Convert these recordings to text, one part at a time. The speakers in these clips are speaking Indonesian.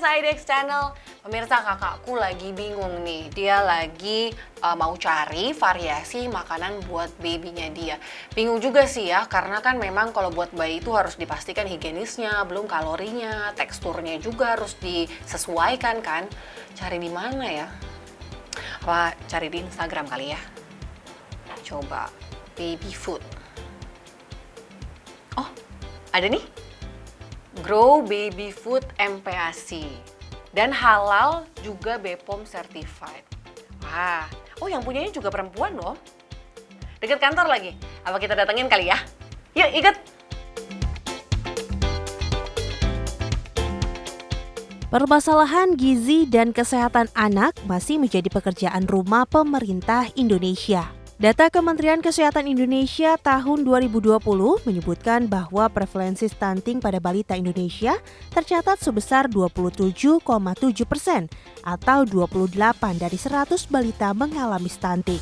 pemirsa IDX Channel. Pemirsa, kakakku lagi bingung nih. Dia lagi mau cari variasi makanan buat babynya dia. Bingung juga sih ya, karena kan memang kalau buat bayi itu harus dipastikan higienisnya, belum kalorinya, teksturnya juga harus disesuaikan kan. Cari di mana ya? Apa cari di Instagram kali ya? Coba baby food. Oh, ada nih. Grow Baby Food MPASI. Dan halal juga BPOM certified. Wah, oh yang punyanya juga perempuan loh. Dekat kantor lagi. Apa kita datengin kali ya? Yuk ikut. Permasalahan gizi dan kesehatan anak masih menjadi pekerjaan rumah pemerintah Indonesia. Data Kementerian Kesehatan Indonesia tahun 2020 menyebutkan bahwa prevalensi stunting pada balita Indonesia tercatat sebesar 27,7% atau 28 dari 100 balita mengalami stunting.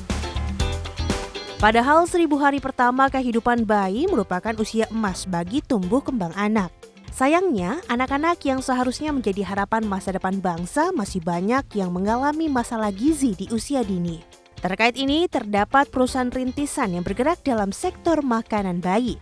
Padahal 1000 hari pertama kehidupan bayi merupakan usia emas bagi tumbuh kembang anak. Sayangnya, anak-anak yang seharusnya menjadi harapan masa depan bangsa masih banyak yang mengalami masalah gizi di usia dini. Terkait ini, terdapat perusahaan rintisan yang bergerak dalam sektor makanan bayi.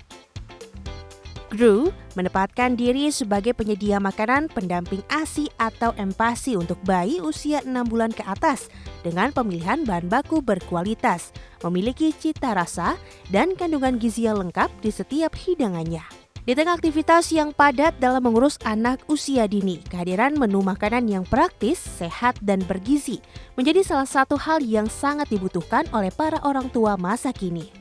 GROW menempatkan diri sebagai penyedia makanan pendamping ASI atau MPASI untuk bayi usia 6 bulan ke atas dengan pemilihan bahan baku berkualitas, memiliki cita rasa, dan kandungan gizi yang lengkap di setiap hidangannya. Di tengah aktivitas yang padat dalam mengurus anak usia dini, kehadiran menu makanan yang praktis, sehat, dan bergizi menjadi salah satu hal yang sangat dibutuhkan oleh para orang tua masa kini.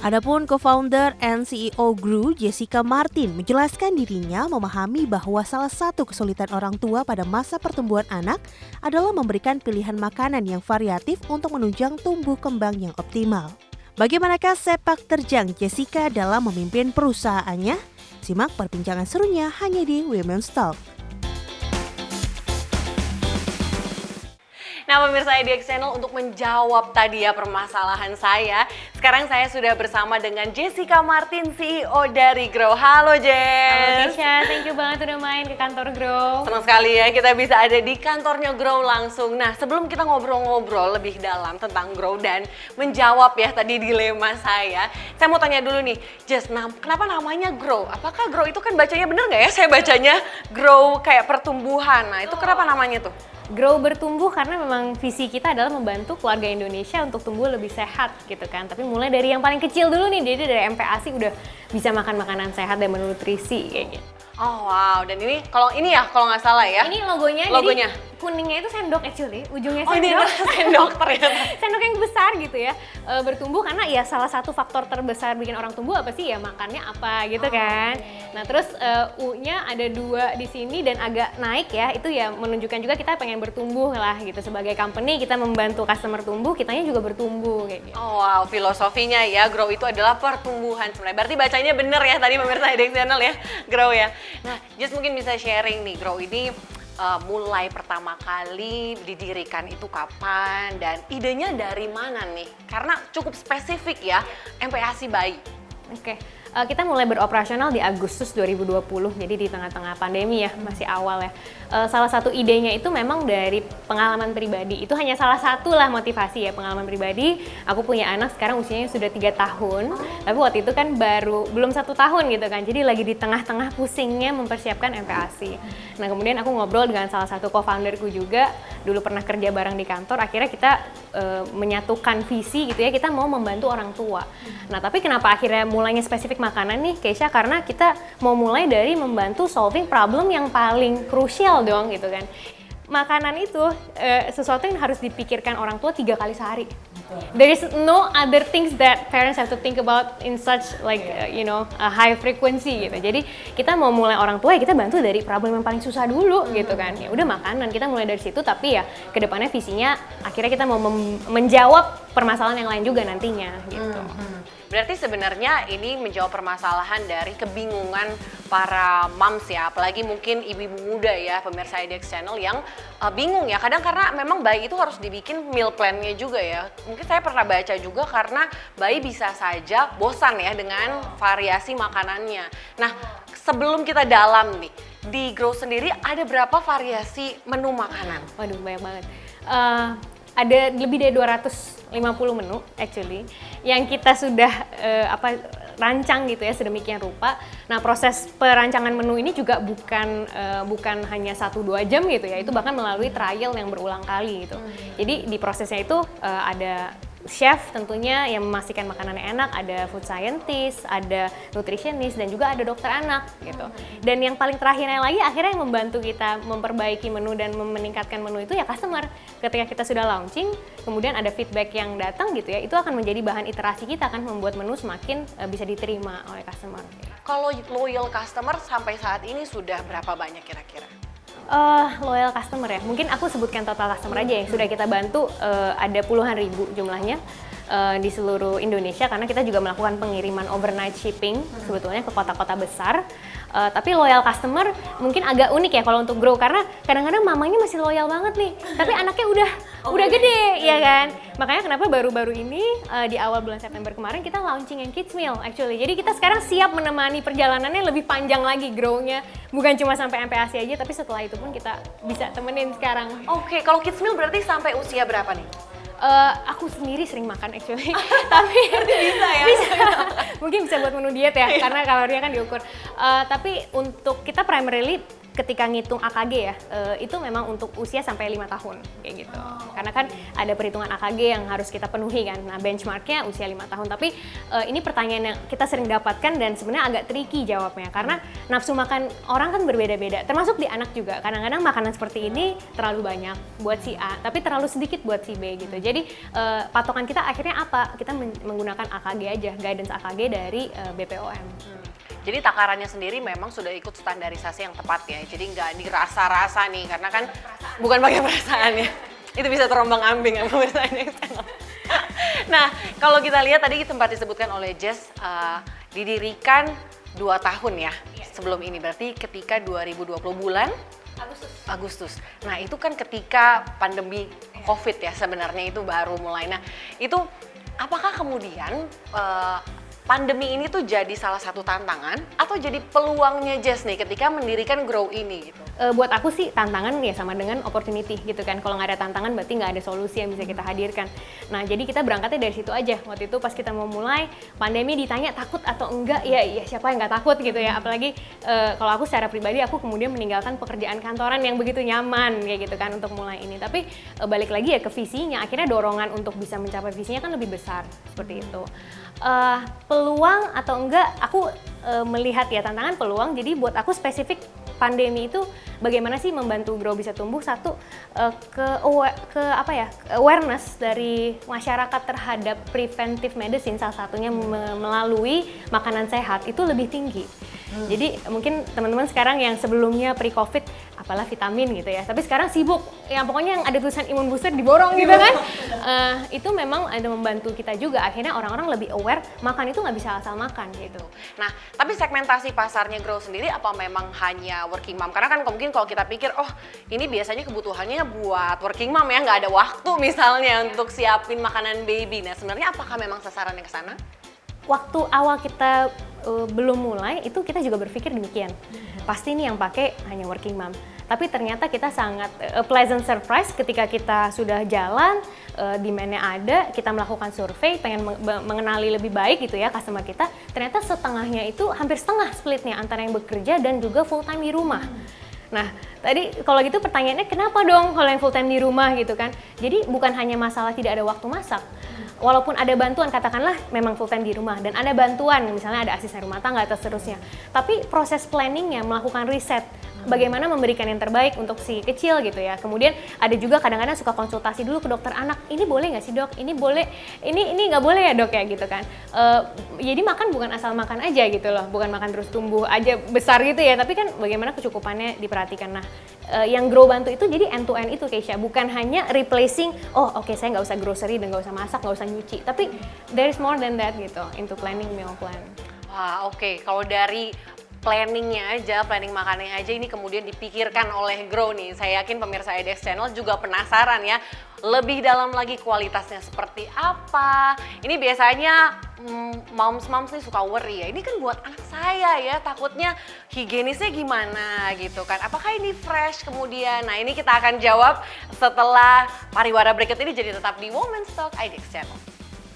Adapun co-founder and CEO GROW, Jessica Martin, menjelaskan dirinya memahami bahwa salah satu kesulitan orang tua pada masa pertumbuhan anak adalah memberikan pilihan makanan yang variatif untuk menunjang tumbuh kembang yang optimal. Bagaimanakah sepak terjang Jessica dalam memimpin perusahaannya? Simak perbincangan serunya hanya di Women's Talk. Nah pemirsa IDX Channel, untuk menjawab tadi ya permasalahan saya, sekarang saya sudah bersama dengan Jessica Martin, CEO dari GROW. Halo Jess. Halo Keisha, thank you banget udah main ke kantor GROW. Senang sekali ya kita bisa ada di kantornya GROW langsung. Nah sebelum kita ngobrol-ngobrol lebih dalam tentang GROW dan menjawab ya tadi dilema saya mau tanya dulu nih, Jess, kenapa namanya GROW? Apakah GROW itu kan bacanya bener nggak ya? Saya bacanya GROW kayak pertumbuhan. Nah itu kenapa namanya tuh? GROW bertumbuh karena memang visi kita adalah membantu keluarga Indonesia untuk tumbuh lebih sehat gitu kan. Tapi mulai dari yang paling kecil dulu nih, jadi dari MPASI udah bisa makan makanan sehat dan bernutrisi kayak gitu. Oh wow, dan ini kalau nggak salah ya. Ini logonya. Jadi kuningnya itu sendok actually, ujungnya sendok. Oh ini sendok ternyata. Sendok yang besar gitu ya, bertumbuh karena ya salah satu faktor terbesar bikin orang tumbuh apa sih ya, makannya apa gitu kan. Nah terus U-nya ada 2 di sini dan agak naik ya, itu ya menunjukkan juga kita pengen bertumbuh lah gitu. Sebagai company kita membantu customer tumbuh, kitanya juga bertumbuh kayak gitu. Oh wow, filosofinya ya GROW itu adalah pertumbuhan sebenarnya. Berarti bacanya bener ya tadi pemirsa IDX Channel ya, GROW ya. Nah Just mungkin bisa sharing nih, GROW ini mulai pertama kali didirikan itu kapan dan idenya dari mana nih? Karena cukup spesifik ya, MPASI bayi. Oke, kita mulai beroperasional di Agustus 2020, jadi di tengah-tengah pandemi ya, masih awal ya. Salah satu idenya itu memang dari pengalaman pribadi, itu hanya salah satu lah motivasi ya, pengalaman pribadi. Aku punya anak sekarang usianya sudah 3 tahun, tapi waktu itu kan belum 1 tahun gitu kan, jadi lagi di tengah-tengah pusingnya mempersiapkan MPASI. Nah kemudian aku ngobrol dengan salah satu co-founderku juga, dulu pernah kerja bareng di kantor, akhirnya kita menyatukan visi gitu ya, kita mau membantu orang tua. Nah tapi kenapa akhirnya mulainya spesifik makanan nih Keisha, karena kita mau mulai dari membantu solving problem yang paling krusial dong gitu kan. Makanan itu sesuatu yang harus dipikirkan orang tua 3 kali sehari. There is no other things that parents have to think about in such like a high frequency gitu. Jadi kita mau mulai orang tua ya kita bantu dari problem yang paling susah dulu gitu kan. Ya udah makanan, kita mulai dari situ, tapi ya kedepannya visinya akhirnya kita mau menjawab permasalahan yang lain juga nantinya gitu. Berarti sebenarnya ini menjawab permasalahan dari kebingungan para moms ya, apalagi mungkin ibu-ibu muda ya pemirsa IDX Channel yang bingung ya, kadang karena memang bayi itu harus dibikin meal plan-nya juga ya. Mungkin saya pernah baca juga karena bayi bisa saja bosan ya dengan variasi makanannya. Nah sebelum kita dalam nih, di Grow sendiri ada berapa variasi menu makanan? Waduh, banyak banget. Ada lebih dari 250 menu actually yang kita sudah rancang gitu ya sedemikian rupa. Nah, proses perancangan menu ini juga bukan hanya 1-2 jam gitu ya, itu bahkan melalui trial yang berulang kali gitu. Jadi di prosesnya itu ada chef tentunya yang memastikan makanannya enak, ada food scientist, ada nutritionist, dan juga ada dokter anak gitu. Dan yang paling terakhirnya lagi akhirnya yang membantu kita memperbaiki menu dan meningkatkan menu itu ya customer. Ketika kita sudah launching, kemudian ada feedback yang datang gitu ya, itu akan menjadi bahan iterasi kita kan, membuat menu semakin bisa diterima oleh customer. Kalau loyal customer sampai saat ini sudah berapa banyak kira-kira? Loyal customer ya, mungkin aku sebutkan total customer aja yang sudah kita bantu, ada puluhan ribu jumlahnya di seluruh Indonesia, karena kita juga melakukan pengiriman overnight shipping sebetulnya ke kota-kota besar. Tapi loyal customer mungkin agak unik ya kalau untuk Grow, karena kadang-kadang mamanya masih loyal banget nih, tapi anaknya udah gede ya kan. Makanya kenapa baru-baru ini di awal bulan September kemarin kita launching yang kids meal actually. Jadi kita sekarang siap menemani perjalanannya lebih panjang lagi Grow-nya, bukan cuma sampai MPASI aja, tapi setelah itu pun kita bisa temenin sekarang. Oke, kalau kids meal berarti sampai usia berapa nih? Aku sendiri sering makan actually, tapi bisa ya? Bisa. Mungkin bisa buat menu diet ya, karena kalorinya kan diukur. Tapi untuk kita primarily ketika ngitung AKG ya, itu memang untuk usia sampai 5 tahun kayak gitu. Karena kan ada perhitungan AKG yang harus kita penuhi kan. Nah, benchmarknya usia 5 tahun. Tapi ini pertanyaan yang kita sering dapatkan dan sebenarnya agak tricky jawabnya, karena nafsu makan orang kan berbeda-beda. Termasuk di anak juga. Kadang-kadang makanan seperti ini terlalu banyak buat si A, tapi terlalu sedikit buat si B gitu. Jadi patokan kita akhirnya apa? Kita menggunakan AKG aja, guidance AKG dari BPOM. Jadi takarannya sendiri memang sudah ikut standarisasi yang tepat ya. Jadi nggak dirasa-rasa nih, karena kan bukan pakai perasaan ya. Itu bisa terombang-ambing ya pemeriksaan yang channel. Nah, kalau kita lihat tadi sempat disebutkan oleh Jess, didirikan 2 tahun ya sebelum ini. Berarti ketika 2020 bulan Agustus. Nah, itu kan ketika pandemi COVID ya sebenarnya itu baru mulai. Nah, itu apakah kemudian pandemi ini tuh jadi salah satu tantangan atau jadi peluangnya Jess nih ketika mendirikan Grow ini gitu? Buat aku sih tantangan ya sama dengan opportunity gitu kan. Kalau nggak ada tantangan berarti nggak ada solusi yang bisa kita hadirkan. Nah, jadi kita berangkatnya dari situ aja. Waktu itu pas kita mau mulai pandemi ditanya takut atau enggak, ya siapa yang nggak takut gitu ya. Apalagi kalau aku secara pribadi aku kemudian meninggalkan pekerjaan kantoran yang begitu nyaman kayak gitu kan untuk mulai ini. Tapi balik lagi ya ke visinya, akhirnya dorongan untuk bisa mencapai visinya kan lebih besar seperti itu. Peluang atau enggak, aku melihat ya tantangan peluang. Jadi buat aku spesifik pandemi itu bagaimana sih membantu Grow bisa tumbuh. Satu, awareness dari masyarakat terhadap preventive medicine, salah satunya melalui makanan sehat itu lebih tinggi. Jadi mungkin teman-teman sekarang yang sebelumnya pre-COVID apalah vitamin gitu ya, tapi sekarang sibuk yang pokoknya yang ada tulisan imun booster diborong gitu kan. Itu memang ada membantu kita juga, akhirnya orang-orang lebih aware makan itu nggak bisa asal makan gitu. Nah, tapi segmentasi pasarnya Grow sendiri apa memang hanya working mom? Karena kan mungkin kalau kita pikir, oh ini biasanya kebutuhannya buat working mom ya, nggak ada waktu misalnya untuk siapin makanan baby. Nah, sebenarnya apakah memang sasarannya ke sana? Waktu awal kita belum mulai itu kita juga berpikir demikian. Pasti nih yang pakai hanya working mom. Tapi ternyata kita sangat pleasant surprise ketika kita sudah jalan, demand-nya ada, kita melakukan survei, pengen mengenali lebih baik gitu ya customer kita. Ternyata setengahnya itu hampir setengah splitnya antara yang bekerja dan juga full time di rumah. Nah, tadi kalau gitu pertanyaannya kenapa dong kalau yang full time di rumah gitu kan? Jadi bukan hanya masalah tidak ada waktu masak. Walaupun ada bantuan, katakanlah memang full time di rumah dan ada bantuan, misalnya ada asisten rumah tangga atau seterusnya. Tapi proses planningnya, melakukan riset, bagaimana memberikan yang terbaik untuk si kecil gitu ya. Kemudian ada juga kadang-kadang suka konsultasi dulu ke dokter anak. Ini boleh nggak sih dok? Ini boleh, ini nggak boleh ya dok ya gitu kan. Jadi makan bukan asal makan aja gitu loh, bukan makan terus tumbuh aja besar gitu ya. Tapi kan bagaimana kecukupannya diperhatikan. Nah, yang Grow bantu itu jadi end to end itu Keisha, bukan hanya replacing, saya nggak usah grocery dan nggak usah masak, nggak usah nyuci. Tapi there is more than that gitu, into planning meal plan. Wah, oke. Kalau dari planning makanannya aja ini kemudian dipikirkan oleh Grow nih. Saya yakin pemirsa IDX Channel juga penasaran ya, lebih dalam lagi kualitasnya seperti apa. Ini biasanya moms nih suka worry ya, ini kan buat anak saya ya, takutnya higienisnya gimana gitu kan. Apakah ini fresh kemudian? Nah, ini kita akan jawab setelah pariwara berikut ini, jadi tetap di Women's Talk IDX Channel.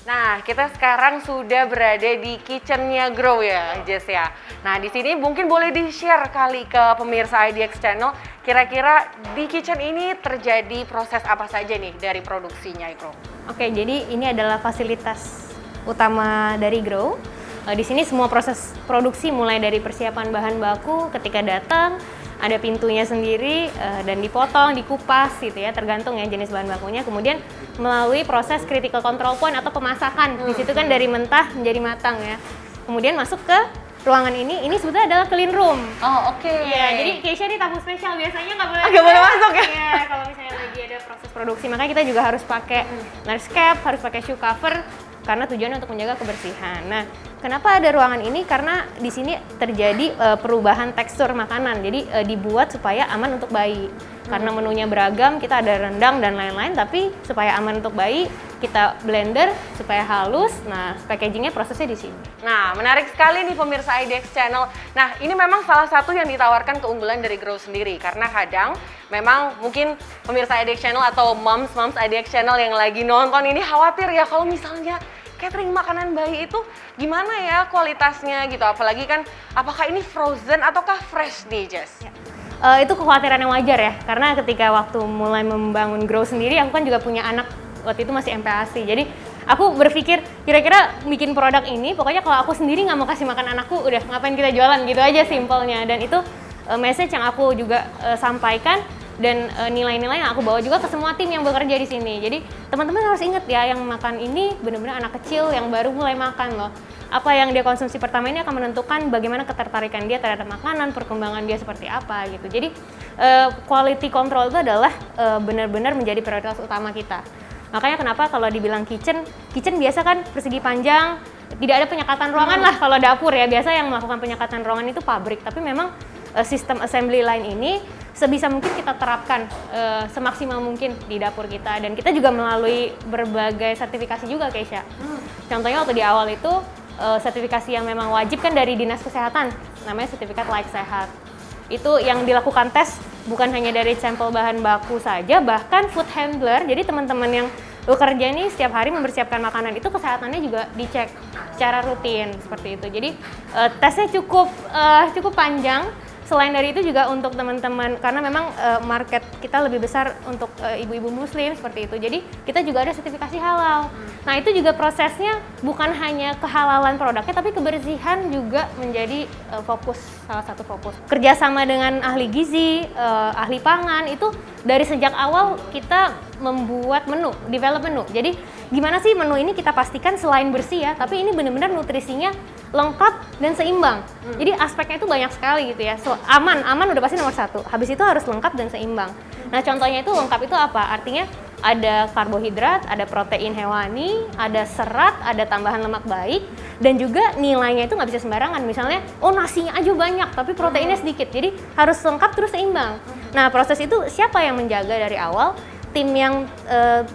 Nah, kita sekarang sudah berada di kitchennya Grow ya, Jess ya. Nah, di sini mungkin boleh di-share kali ke pemirsa IDX Channel, kira-kira di kitchen ini terjadi proses apa saja nih dari produksinya, Grow? Oke, jadi ini adalah fasilitas utama dari Grow. Di sini semua proses produksi mulai dari persiapan bahan baku ketika datang, ada pintunya sendiri dan dipotong, dikupas gitu ya, tergantung ya jenis bahan bakunya. Kemudian melalui proses critical control point atau pemasakan. Di situ kan dari mentah menjadi matang ya. Kemudian masuk ke ruangan ini sebetulnya adalah clean room. Oh, oke. Iya, jadi Keisha ini tamu spesial, biasanya nggak boleh masuk ya? Iya, kalau misalnya lagi ada proses produksi, makanya kita juga harus pakai nurse cap, harus pakai shoe cover, karena tujuannya untuk menjaga kebersihan. Nah, kenapa ada ruangan ini? Karena di sini terjadi perubahan tekstur makanan, jadi dibuat supaya aman untuk bayi. Karena menunya beragam, kita ada rendang dan lain-lain, tapi supaya aman untuk bayi, kita blender supaya halus. Nah, packagingnya prosesnya di sini. Nah, menarik sekali nih pemirsa IDX Channel. Nah, ini memang salah satu yang ditawarkan keunggulan dari Grow sendiri, karena kadang memang mungkin pemirsa IDX Channel atau moms IDX Channel yang lagi nonton ini khawatir ya kalau misalnya catering makanan bayi itu gimana ya kualitasnya gitu, apalagi kan apakah ini frozen ataukah fresh nih, Jess? Ya. Itu kekhawatiran yang wajar ya, karena ketika waktu mulai membangun Grow sendiri, aku kan juga punya anak, waktu itu masih MPASI, jadi aku berpikir kira-kira bikin produk ini, pokoknya kalau aku sendiri nggak mau kasih makan anakku, udah ngapain kita jualan gitu aja simpelnya. Dan itu message yang aku juga sampaikan, dan nilai-nilai yang aku bawa juga ke semua tim yang bekerja di sini. Jadi teman-teman harus ingat ya, yang makan ini benar-benar anak kecil yang baru mulai makan loh. Apa yang dia konsumsi pertama ini akan menentukan bagaimana ketertarikan dia terhadap makanan, perkembangan dia seperti apa gitu. Jadi quality control itu adalah benar-benar menjadi prioritas utama kita. Makanya kenapa kalau dibilang kitchen biasa kan persegi panjang, tidak ada penyekatan ruangan lah kalau dapur ya. Biasa yang melakukan penyekatan ruangan itu pabrik, tapi memang sistem assembly line ini sebisa mungkin kita terapkan semaksimal mungkin di dapur kita, dan kita juga melalui berbagai sertifikasi juga, Keisha. Contohnya waktu di awal itu sertifikasi yang memang wajib kan dari Dinas Kesehatan, namanya sertifikat layak sehat. Itu yang dilakukan tes bukan hanya dari sampel bahan baku saja, bahkan food handler. Jadi teman-teman yang bekerja nih setiap hari mempersiapkan makanan itu kesehatannya juga dicek secara rutin seperti itu. Jadi tesnya cukup panjang. Selain dari itu juga untuk teman-teman, karena memang market kita lebih besar untuk ibu-ibu muslim seperti itu. Jadi kita juga ada sertifikasi halal. Nah, itu juga prosesnya bukan hanya kehalalan produknya, tapi kebersihan juga menjadi salah satu fokus. Kerjasama dengan ahli gizi, ahli pangan, itu dari sejak awal kita membuat develop menu. Jadi gimana sih menu ini kita pastikan selain bersih ya, tapi ini benar-benar nutrisinya lengkap dan seimbang. Jadi aspeknya itu banyak sekali gitu ya. So, aman udah pasti nomor satu. Habis itu harus lengkap dan seimbang. Nah, contohnya itu lengkap itu apa? Artinya ada karbohidrat, ada protein hewani, ada serat, ada tambahan lemak baik, dan juga nilainya itu nggak bisa sembarangan. Misalnya, nasinya aja banyak, tapi proteinnya sedikit. Jadi harus lengkap terus seimbang. Nah, proses itu siapa yang menjaga dari awal? Tim yang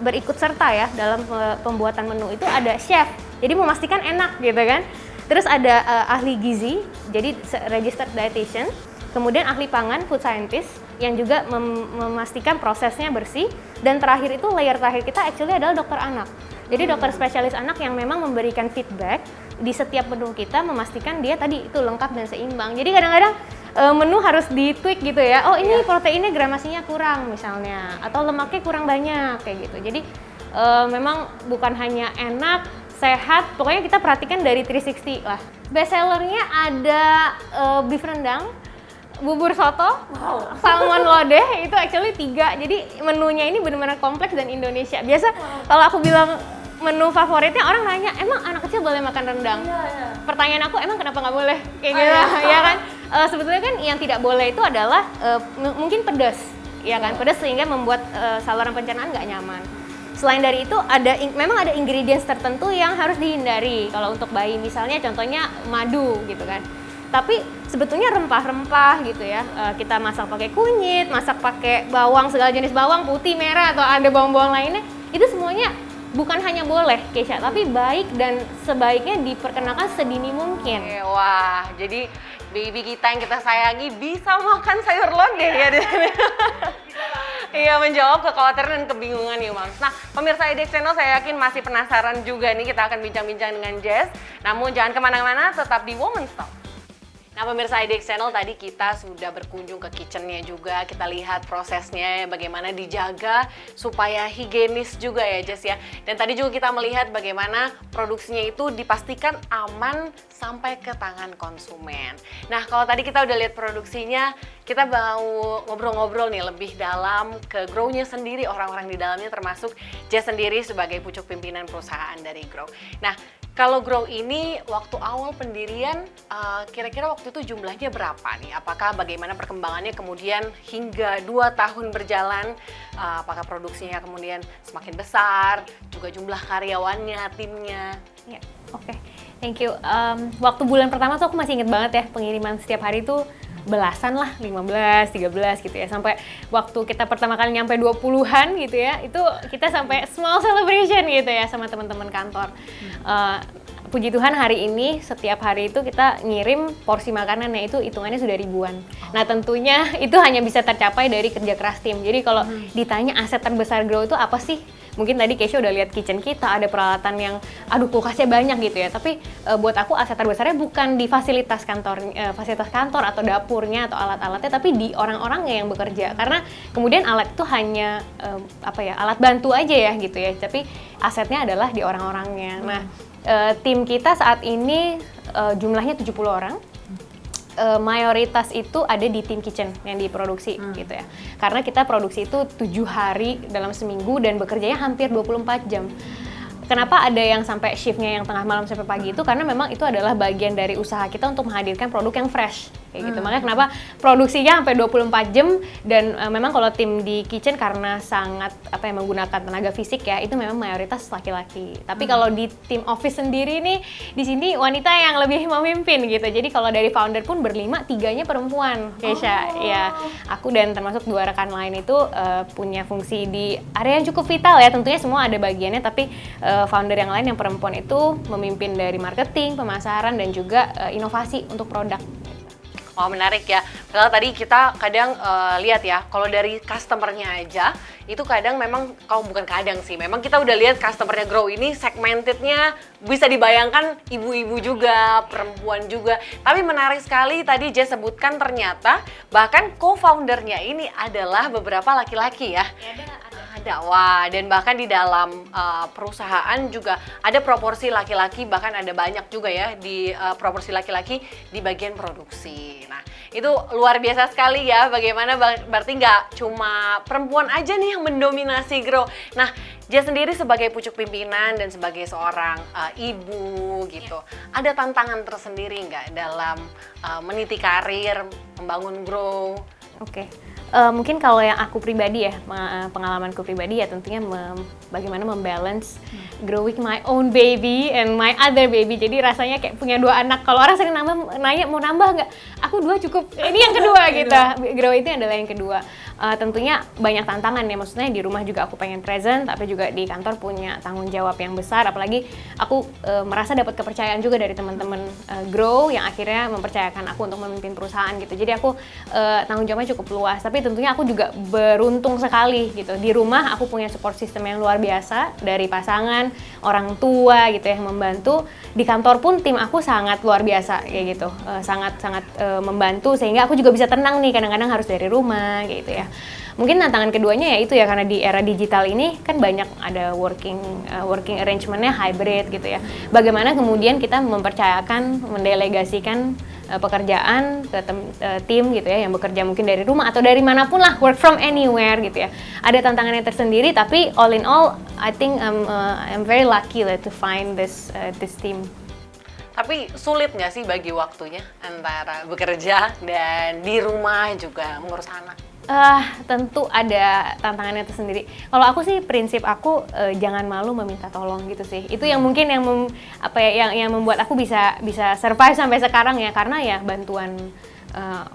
berikut serta ya dalam pembuatan menu itu ada chef. Jadi memastikan enak gitu kan. Terus ada ahli gizi, jadi registered dietitian. Kemudian ahli pangan, food scientist, yang juga memastikan prosesnya bersih. Dan terakhir itu, layer terakhir kita actually adalah dokter anak. Jadi dokter spesialis anak yang memang memberikan feedback di setiap menu kita, memastikan dia tadi itu lengkap dan seimbang. Jadi kadang-kadang menu harus di-tweak gitu ya. Oh, ini proteinnya gramasinya kurang misalnya, atau lemaknya kurang banyak kayak gitu. Jadi memang bukan hanya enak, sehat, pokoknya kita perhatikan dari 360 lah. Best sellernya ada beef rendang, bubur soto, salmon lodeh, itu actually 3. Jadi menunya ini benar-benar kompleks dan Indonesia. Biasa kalau aku bilang menu favoritnya, orang nanya, emang anak kecil boleh makan rendang? Pertanyaan aku, emang kenapa nggak boleh? Kayak gitu, ya kan? Sebetulnya kan yang tidak boleh itu adalah mungkin pedas, ya kan? Pedas sehingga membuat saluran pencernaan nggak nyaman. Selain dari itu, memang ada ingredients tertentu yang harus dihindari kalau untuk bayi. Misalnya contohnya madu gitu kan. Tapi sebetulnya rempah-rempah gitu ya, kita masak pakai kunyit, masak pakai bawang, segala jenis bawang putih, merah, atau ada bawang-bawang lainnya, itu semuanya bukan hanya boleh, Keisha, tapi baik dan sebaiknya diperkenalkan sedini mungkin. Wah, jadi baby kita yang kita sayangi bisa makan sayur lodeh ya di sini. Iya, menjawab kekhawatiran dan kebingungan nih, Mams. Nah, pemirsa IDX Channel saya yakin masih penasaran juga nih, kita akan bincang-bincang dengan Jess. Namun jangan kemana-mana, tetap di Women's Talk. Nah, pemirsa IDX Channel, tadi kita sudah berkunjung ke kitchennya juga, kita lihat prosesnya bagaimana dijaga supaya higienis juga ya Jess ya. Dan tadi juga kita melihat bagaimana produksinya itu dipastikan aman sampai ke tangan konsumen. Nah, kalau tadi kita udah lihat produksinya, kita mau ngobrol-ngobrol nih lebih dalam ke Grow-nya sendiri, orang-orang di dalamnya, termasuk Jess sendiri sebagai pucuk pimpinan perusahaan dari Grow. Nah, kalau Grow ini waktu awal pendirian kira-kira waktu itu jumlahnya berapa nih? Apakah bagaimana perkembangannya kemudian hingga 2 tahun berjalan? Apakah produksinya kemudian semakin besar? Juga jumlah karyawannya, timnya? Ya, oke. Thank you. Waktu bulan pertama tuh aku masih inget banget ya, pengiriman setiap hari tuh belasan lah, 15, 13 gitu ya. Sampai waktu kita pertama kali nyampe 20-an gitu ya, itu kita sampai small celebration gitu ya sama teman-teman kantor. Puji Tuhan hari ini setiap hari itu kita ngirim porsi makanannya itu hitungannya sudah ribuan. Nah, tentunya itu hanya bisa tercapai dari kerja keras tim. Jadi kalau ditanya aset terbesar Grow itu apa sih? Mungkin tadi Keisha udah lihat kitchen kita, ada peralatan yang kulkasnya banyak gitu ya. Tapi buat aku aset terbesarnya bukan di fasilitas kantor atau dapurnya atau alat-alatnya, tapi di orang-orangnya yang bekerja. Karena kemudian alat itu hanya alat bantu aja ya gitu ya. Tapi asetnya adalah di orang-orangnya. Nah, tim kita saat ini jumlahnya 70 orang. Mayoritas itu ada di tim kitchen yang diproduksi gitu ya. Karena kita produksi itu 7 hari dalam seminggu dan bekerjanya hampir 24 jam. Kenapa ada yang sampai shiftnya yang tengah malam sampai pagi itu? Karena memang itu adalah bagian dari usaha kita untuk menghadirkan produk yang fresh kayak gitu. Makanya kenapa produksinya sampai 24 jam dan memang kalau tim di kitchen karena sangat menggunakan tenaga fisik ya, itu memang mayoritas laki-laki. Tapi kalau di tim office sendiri nih, di sini wanita yang lebih memimpin gitu. Jadi kalau dari founder pun berlima, 3-nya perempuan. Keisha, ya aku dan termasuk 2 rekan lain itu punya fungsi di area yang cukup vital ya. Tentunya semua ada bagiannya, tapi founder yang lain yang perempuan itu memimpin dari marketing, pemasaran, dan juga inovasi untuk produk. Wah, menarik ya. Padahal tadi kita kadang lihat ya, kalau dari customernya aja, itu kadang memang, kalau bukan kadang sih, memang kita udah lihat customernya Grow ini segmentednya bisa dibayangkan ibu-ibu juga, perempuan juga. Tapi menarik sekali tadi Jess sebutkan ternyata bahkan co-foundernya ini adalah beberapa laki-laki ya. Ada, wah, dan bahkan di dalam perusahaan juga ada proporsi laki-laki, bahkan ada banyak juga ya di proporsi laki-laki di bagian produksi. Nah, itu luar biasa sekali ya, bagaimana berarti nggak cuma perempuan aja nih yang mendominasi Grow. Nah, Jess sendiri sebagai pucuk pimpinan dan sebagai seorang ibu gitu, ada tantangan tersendiri nggak dalam meniti karir, membangun Grow? Oke. Mungkin kalau yang aku pribadi ya, pengalamanku pribadi ya tentunya bagaimana membalance growing my own baby and my other baby. Jadi rasanya kayak punya 2 anak. Kalau orang sering nanya mau nambah nggak? Aku 2 cukup. Ini yang kedua gitu. Grow itu adalah yang kedua. Tentunya banyak tantangan ya. Maksudnya di rumah juga aku pengen present, tapi juga di kantor punya tanggung jawab yang besar. Apalagi aku merasa dapat kepercayaan juga dari teman-teman Grow yang akhirnya mempercayakan aku untuk memimpin perusahaan gitu. Jadi aku tanggung jawabnya cukup luas. Tapi tentunya aku juga beruntung sekali gitu. Di rumah aku punya support system yang luar biasa dari pasangan, orang tua gitu ya yang membantu. Di kantor pun tim aku sangat luar biasa kayak gitu. Sangat membantu sehingga aku juga bisa tenang nih, kadang-kadang harus dari rumah kayak gitu ya. Mungkin tantangan keduanya ya itu ya, karena di era digital ini kan banyak ada working arrangement-nya hybrid gitu ya. Bagaimana kemudian kita mempercayakan, mendelegasikan pekerjaan ke tim gitu ya yang bekerja mungkin dari rumah atau dari manapun lah, work from anywhere gitu ya. Ada tantangannya tersendiri, tapi all in all I think I'm very lucky to find this team. Tapi sulit nggak sih bagi waktunya antara bekerja dan di rumah juga mengurus anak? Tentu ada tantangannya tersendiri. Kalau aku sih prinsip aku jangan malu meminta tolong gitu sih. Itu yang mungkin yang membuat aku bisa survive sampai sekarang ya, karena ya bantuan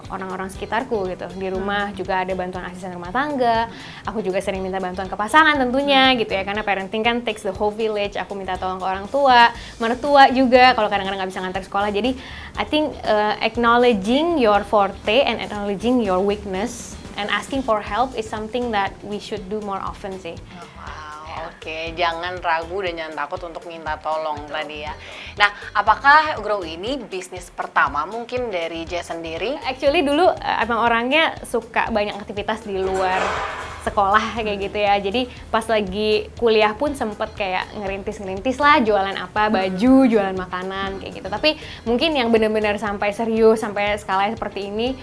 orang-orang sekitarku gitu. Di rumah juga ada bantuan asisten rumah tangga. Aku juga sering minta bantuan ke pasangan tentunya gitu ya, karena parenting kan takes the whole village. Aku minta tolong ke orang tua, mertua juga kalau kadang-kadang nggak bisa ngantar sekolah. Jadi I think acknowledging your forte and acknowledging your weakness and asking for help is something that we should do more often sih. Oke, jangan ragu dan jangan takut untuk minta tolong tadi ya. Nah, apakah Grow ini bisnis pertama mungkin dari Jess sendiri? Actually dulu emang orangnya suka banyak aktivitas di luar sekolah kayak gitu ya. Jadi pas lagi kuliah pun sempet kayak ngerintis lah, jualan apa, baju, jualan makanan kayak gitu. Tapi mungkin yang benar-benar sampai serius, sampai skalanya seperti ini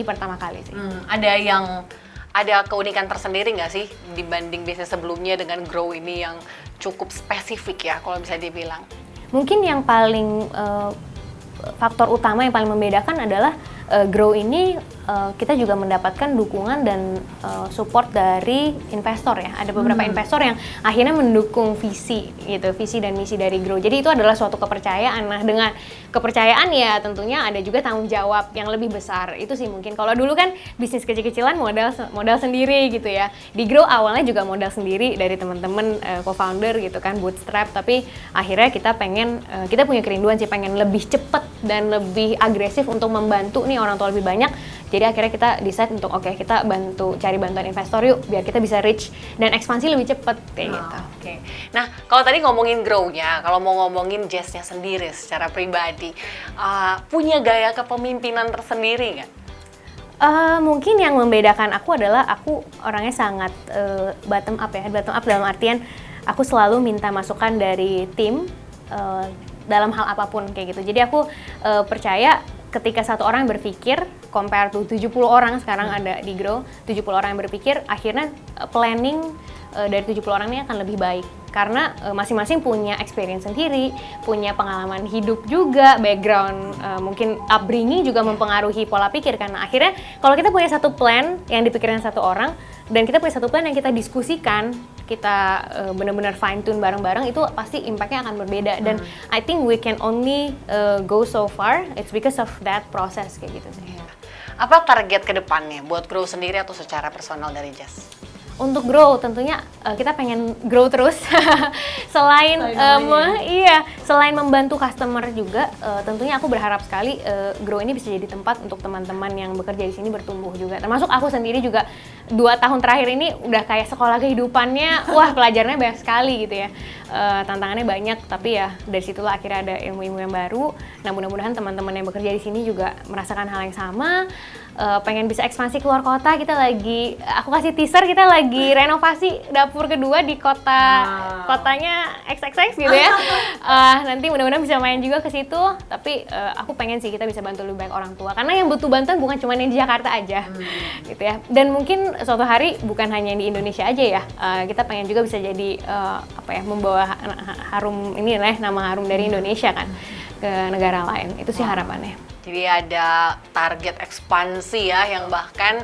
pertama kali sih. Ada keunikan tersendiri nggak sih dibanding bisnis sebelumnya dengan Grow ini yang cukup spesifik ya kalau bisa dibilang? Mungkin yang paling faktor utama yang paling membedakan adalah Grow ini kita juga mendapatkan dukungan dan support dari investor ya. Ada beberapa investor yang akhirnya mendukung visi dan misi dari Grow. Jadi itu adalah suatu kepercayaan. Nah, dengan kepercayaan ya tentunya ada juga tanggung jawab yang lebih besar. Itu sih mungkin. Kalau dulu kan bisnis kecil-kecilan modal sendiri gitu ya. Di Grow awalnya juga modal sendiri dari teman-teman co-founder gitu kan, bootstrap. Tapi akhirnya kita punya kerinduan sih pengen lebih cepat dan lebih agresif untuk membantu nih orang tua lebih banyak. Jadi akhirnya kita decide untuk kita cari bantuan investor yuk biar kita bisa reach dan ekspansi lebih cepat kayak gitu. Oke. Nah, kalau tadi ngomongin Grow-nya, kalau mau ngomongin Jess-nya sendiri secara pribadi, punya gaya kepemimpinan tersendiri nggak? Mungkin yang membedakan aku adalah aku orangnya sangat bottom up ya. Bottom up dalam artian aku selalu minta masukan dari tim dalam hal apapun kayak gitu. Jadi aku percaya ketika satu orang berpikir, compare to 70 orang sekarang ada di Grow, 70 orang yang berpikir, akhirnya planning dari 70 orang ini akan lebih baik. Karena masing-masing punya experience sendiri, punya pengalaman hidup juga, background, mungkin upbringing juga mempengaruhi pola pikir. Karena akhirnya kalau kita punya satu plan yang dipikirkan satu orang, dan kita punya satu plan yang kita diskusikan, kita benar-benar fine tune bareng-bareng, itu pasti impact-nya akan berbeda. Dan I think we can only go so far, it's because of that process kayak gitu sih. Apa target ke depannya buat Grow sendiri atau secara personal dari Jess? Untuk Grow tentunya kita pengen grow terus. selain membantu customer juga, tentunya aku berharap sekali Grow ini bisa jadi tempat untuk teman-teman yang bekerja di sini bertumbuh juga. Termasuk aku sendiri juga 2 tahun terakhir ini udah kayak sekolah kehidupannya, wah pelajarannya banyak sekali gitu ya. Tantangannya banyak, tapi ya dari situlah akhirnya ada ilmu-ilmu yang baru. Nah, mudah-mudahan teman-teman yang bekerja di sini juga merasakan hal yang sama. Pengen bisa ekspansi keluar kota, aku kasih teaser, kita lagi renovasi dapur kedua di kotanya XXX gitu ya. Nanti mudah-mudahan bisa main juga ke situ, tapi aku pengen sih kita bisa bantu lebih banyak orang tua, karena yang butuh bantuan bukan cuma yang di Jakarta aja gitu ya. Dan mungkin suatu hari bukan hanya di Indonesia aja ya, kita pengen juga bisa jadi membawa nama harum dari Indonesia kan ke negara lain. Itu sih harapannya. Jadi ada target ekspansi ya yang bahkan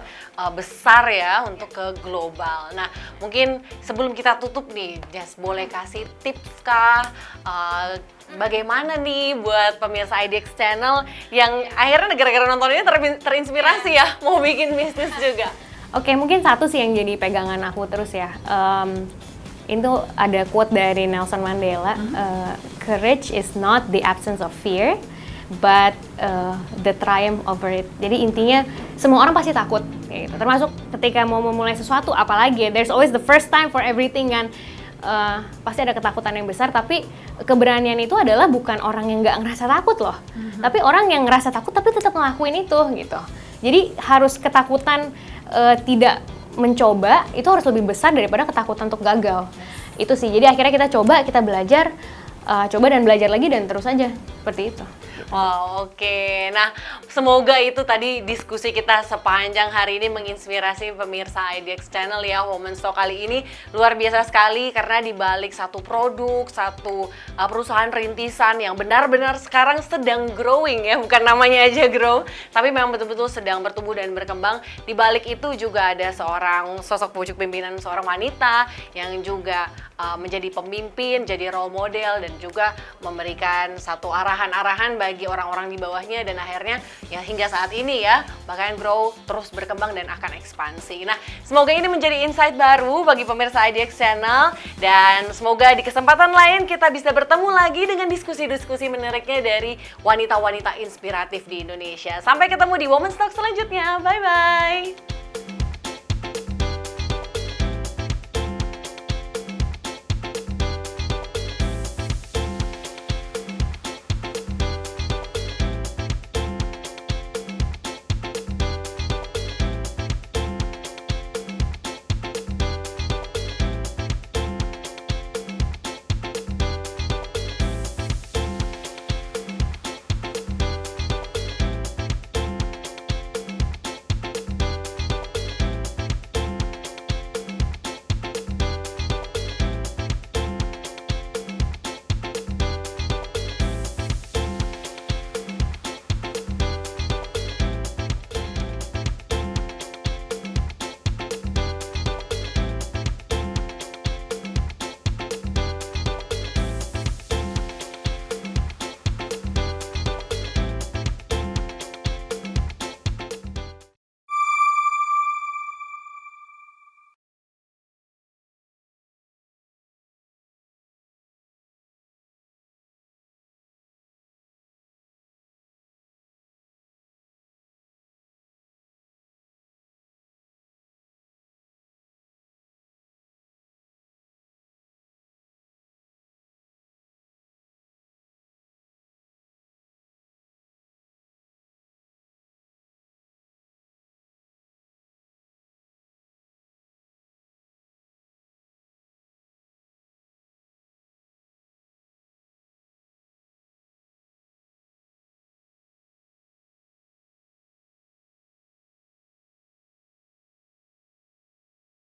besar ya untuk ke global. Nah, mungkin sebelum kita tutup nih, Jess boleh kasih tips kah? Bagaimana nih buat pemirsa IDX Channel yang akhirnya gara-gara nonton ini terinspirasi ya mau bikin bisnis juga? Oke, mungkin satu sih yang jadi pegangan aku terus ya. Itu ada quote dari Nelson Mandela, courage is not the absence of fear, but the triumph over it. Jadi intinya semua orang pasti takut, gitu. Termasuk ketika mau memulai sesuatu, apalagi there's always the first time for everything kan. Pasti ada ketakutan yang besar, tapi keberanian itu adalah bukan orang yang nggak ngerasa takut loh, tapi orang yang ngerasa takut tapi tetap ngelakuin itu gitu. Jadi harus ketakutan tidak mencoba itu harus lebih besar daripada ketakutan untuk gagal. Itu sih. Jadi akhirnya kita coba, kita belajar, coba dan belajar lagi dan terus aja seperti itu. Wow, oke. Nah, semoga itu tadi diskusi kita sepanjang hari ini menginspirasi pemirsa IDX Channel ya. Women's Talk kali ini luar biasa sekali karena di balik satu produk, satu perusahaan rintisan yang benar-benar sekarang sedang growing ya, bukan namanya aja grow, tapi memang betul-betul sedang bertumbuh dan berkembang. Di balik itu juga ada seorang sosok pucuk pimpinan, seorang wanita yang juga menjadi pemimpin, jadi role model dan juga memberikan satu arahan-arahan bagi orang-orang di bawahnya dan akhirnya ya hingga saat ini ya bahkan grow terus berkembang dan akan ekspansi. Nah, semoga ini menjadi insight baru bagi pemirsa IDX Channel dan semoga di kesempatan lain kita bisa bertemu lagi dengan diskusi-diskusi menariknya dari wanita-wanita inspiratif di Indonesia. Sampai ketemu di Women's Talk selanjutnya. Bye-bye.